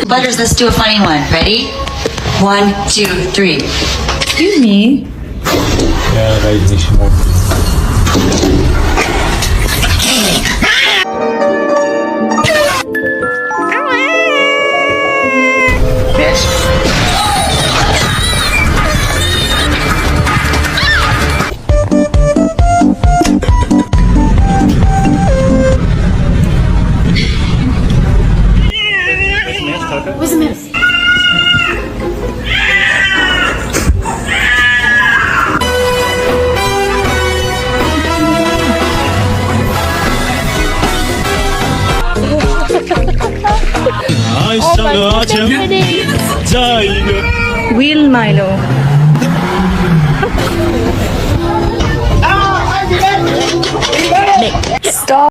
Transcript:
Butters, let's do a funny one. Ready? 1, 2, 3. Excuse me. Yeah, guys, nicht more. Ay, salacağım. Cahil. Will Milo.